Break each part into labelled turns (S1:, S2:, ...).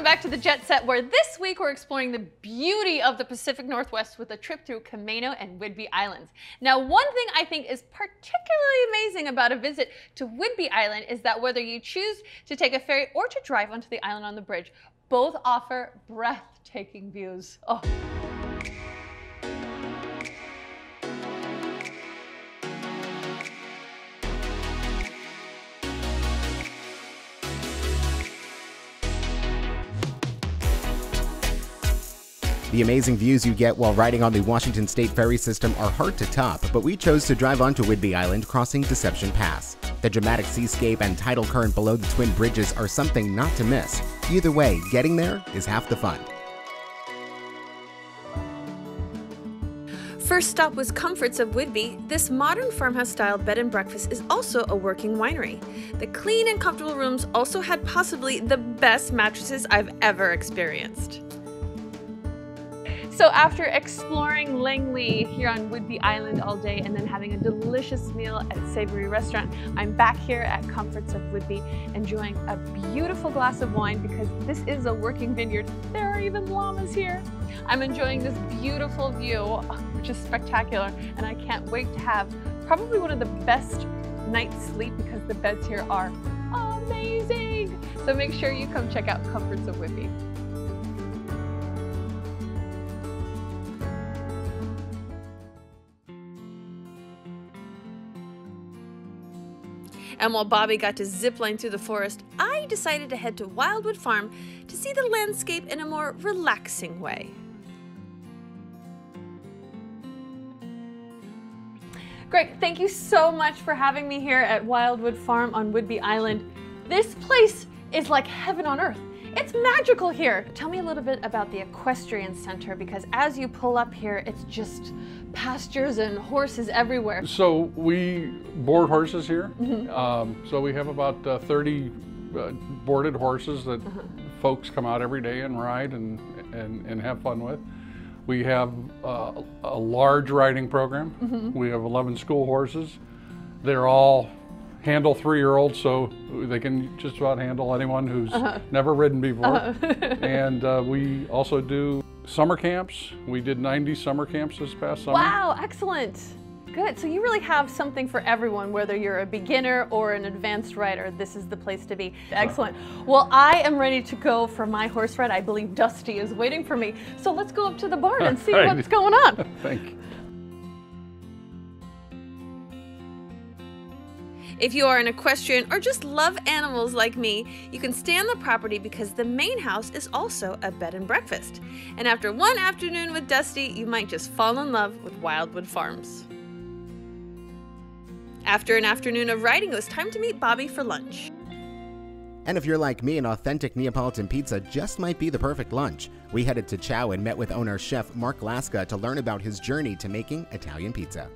S1: Welcome back to the Jet Set, where this week we're exploring the beauty of the Pacific Northwest with a trip through Camano and Whidbey Islands. Now, one thing I think is particularly amazing about a visit to Whidbey Island is that whether you choose to take a ferry or to drive onto the island on the bridge, both offer breathtaking views. Oh.
S2: The amazing views you get while riding on the Washington State ferry system are hard to top, but we chose to drive onto Whidbey Island crossing Deception Pass. The dramatic seascape and tidal current below the twin bridges are something not to miss. Either way, getting there is half the fun.
S3: First stop was Comforts of Whidbey. This modern farmhouse-style bed and breakfast is also a working winery. The clean and comfortable rooms also had possibly the best mattresses I've ever experienced.
S1: So after exploring Langley here on Whidbey Island all day and then having a delicious meal at Savory Restaurant, I'm back here at Comforts of Whidbey enjoying a beautiful glass of wine because this is a working vineyard. There are even llamas here. I'm enjoying this beautiful view, which is spectacular, and I can't wait to have probably one of the best night's sleep because the beds here are amazing. So make sure you come check out Comforts of Whidbey.
S3: And while Bobby got to zipline through the forest, I decided to head to Wildwood Farm to see the landscape in a more relaxing way.
S1: Greg, thank you so much for having me here at Wildwood Farm on Whidbey Island. This place is like heaven on earth. It's magical here. Tell me a little bit about the Equestrian Center, because as you pull up here, it's just pastures and horses everywhere.
S4: So we board horses here. So we have about 30 boarded horses that folks come out every day and ride and have fun with. We have a large riding program. We have 11 school horses. They're all handle 3-year-olds, so they can just about handle anyone who's never ridden before. And we also do summer camps. We did 90 summer camps this past summer.
S1: Wow, excellent. Good. So you really have something for everyone, whether you're a beginner or an advanced rider. This is the place to be. Excellent. Well, I am ready to go for my horse ride. I believe Dusty is waiting for me. So let's go up to the barn and see what's going on.
S4: Thank you.
S3: If you are an equestrian or just love animals like me, you can stay on the property because the main house is also a bed and breakfast. And after one afternoon with Dusty, you might just fall in love with Wildwood Farms. After an afternoon of riding, it was time to meet Bobby for lunch.
S2: And if you're like me, an authentic Neapolitan pizza just might be the perfect lunch. We headed to Chow and met with owner chef Mark Laska to learn about his journey to making Italian pizza.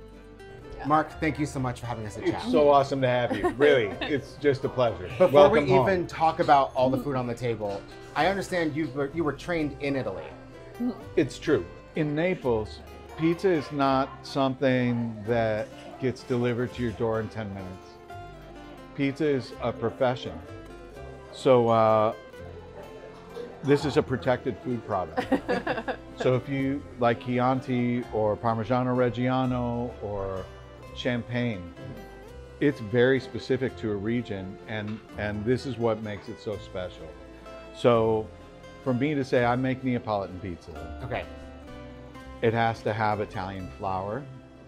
S2: Mark, thank you so much for having us at Chow.
S5: It's so awesome to have you. Really, it's just a pleasure.
S2: Before
S5: Welcome
S2: we
S5: home.
S2: even talk about all the food on the table, I understand you were trained in Italy.
S5: It's true. In Naples, pizza is not something that gets delivered to your door in 10 minutes. Pizza is a profession. So this is a protected food product. So if you like Chianti or Parmigiano Reggiano or Champagne, it's very specific to a region, and this is what makes it so special. So for me to say I make Neapolitan pizza,
S2: Okay.
S5: it has to have Italian flour,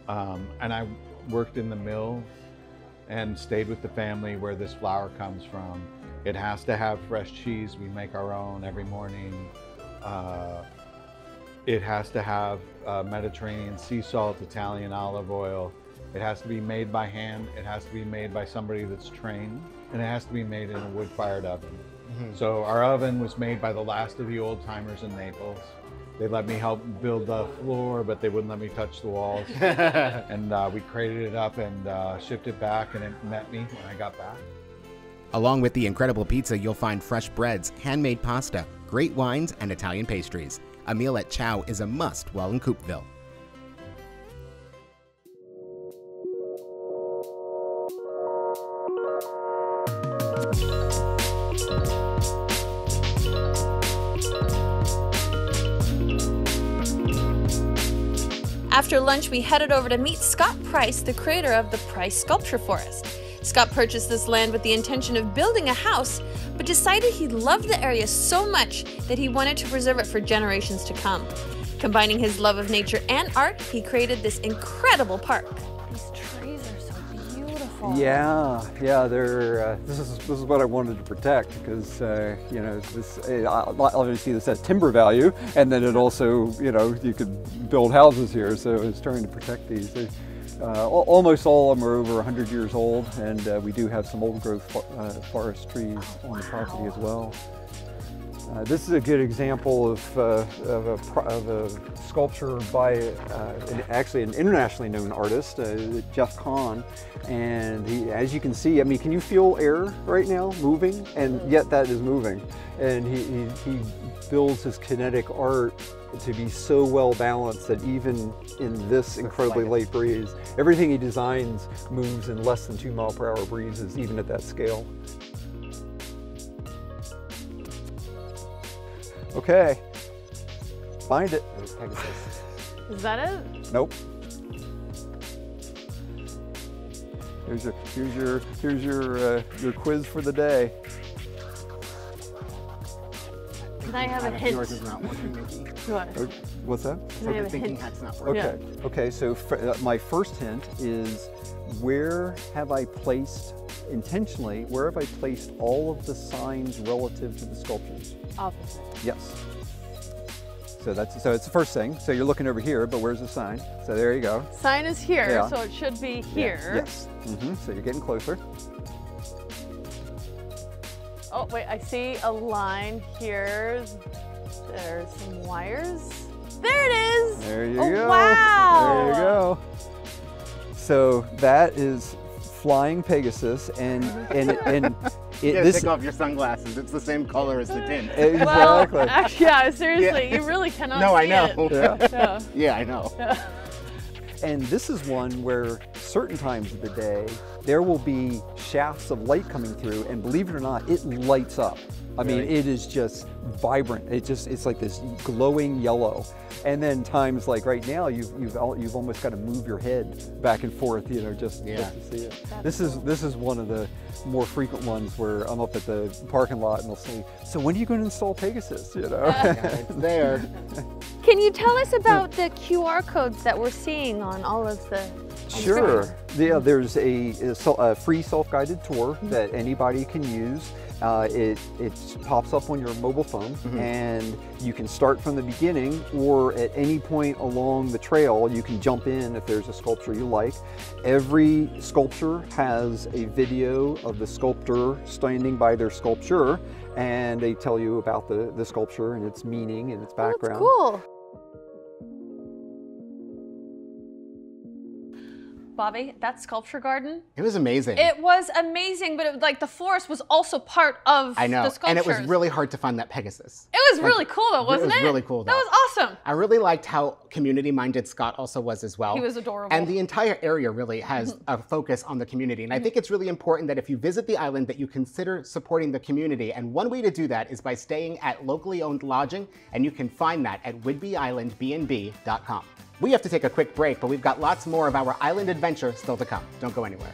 S5: and I worked in the mill and stayed with the family where this flour comes from. It has to have fresh cheese. We make our own every morning. It has to have Mediterranean sea salt, Italian olive oil. It has to be made by hand. It has to be made by somebody that's trained, and it has to be made in a wood-fired oven. So our oven was made by the last of the old timers in Naples. They let me help build the floor, but they wouldn't let me touch the walls. And we crated it up and shipped it back, and it met me when I got back.
S2: Along with the incredible pizza, you'll find fresh breads, handmade pasta, great wines, and Italian pastries. A meal at Chow is a must while in Coupeville.
S3: After lunch, we headed over to meet Scott Price, the creator of the Price Sculpture Forest. Scott purchased this land with the intention of building a house, but decided he loved the area so much that he wanted to preserve it for generations to come. Combining his love of nature and art, he created this incredible park.
S1: These trees are so beautiful.
S6: Yeah, they're. This is what I wanted to protect because you know, this obviously this has timber value, and then it also, you know, you could build houses here. So it's trying to protect these. Almost all of them are over 100 years old, and we do have some old growth forest trees on the property as well. This is a good example of a sculpture by actually an internationally known artist, Jeff Kahn. And as you can see, I mean, can you feel air right now moving? And yet that is moving. And he builds his kinetic art to be so well balanced that even in this incredibly light breeze, everything he designs moves in less than 2-mile-per-hour breezes, even at that scale. Okay, find it.
S1: Is that it?
S6: Nope. Here's your quiz for the day.
S1: Can I have a hint?
S2: Yours is not working, Mickey.
S1: What?
S6: What's that?
S1: Can I have a
S2: Thinking
S1: hint?
S2: that's not working.
S6: Okay. Okay. So my first hint is, where have I placed intentionally? Where have I placed all of the signs relative to the sculptures?
S1: Opposite.
S6: Yes. So it's the first thing. So you're looking over here, but where's the sign? So there you go.
S1: Sign is here,
S6: Yeah.
S1: so it should be here.
S6: Yes. So you're getting closer.
S1: Oh, wait, I see a line here. There's some wires. There it is!
S6: There you
S1: Oh,
S6: go.
S1: wow!
S6: There you go. So that is Flying Pegasus, and
S2: You gotta
S6: this
S2: take off your sunglasses. It's the same color as the tint.
S6: exactly.
S1: Well, actually, yeah, seriously,
S2: Yeah.
S1: you really cannot
S2: No,
S1: see
S2: I know.
S1: it.
S6: Yeah.
S2: Yeah, I know.
S6: And this is one where certain times of the day there will be shafts of light coming through, and believe it or not, it lights up. I mean,
S2: Really?
S6: it is just vibrant. It's like this glowing yellow. And then times like right now, you've almost got to move your head back and forth, you know, just to see it. This is one of the more frequent ones where I'm up at the parking lot and they'll say, "So when are you going to install Pegasus?" You know.
S2: It's there.
S1: Can you tell us about the QR codes that we're seeing on all of the...
S6: Sure. Yeah, there's a free self-guided tour that anybody can use. It pops up on your mobile phone, and you can start from the beginning, or at any point along the trail you can jump in if there's a sculpture you like. Every sculpture has a video of the sculptor standing by their sculpture, and they tell you about the sculpture and its meaning and its background.
S1: Oh, that's cool. Bobby, that sculpture garden,
S2: It was amazing.
S1: it was amazing, but it, like the forest was also part of
S2: I know.
S1: the sculptures.
S2: And it was really hard to find that Pegasus.
S1: It was really cool though, wasn't it?
S2: was really cool,
S1: That
S2: though.
S1: was awesome.
S2: I really liked how community-minded Scott also was as well.
S1: He was adorable.
S2: And the entire area really has a focus on the community. And I think it's really important that if you visit the island that you consider supporting the community. And one way to do that is by staying at locally owned lodging, and you can find that at WhidbeyIslandBnB.com. We have to take a quick break, but we've got lots more of our island adventure still to come. Don't go anywhere.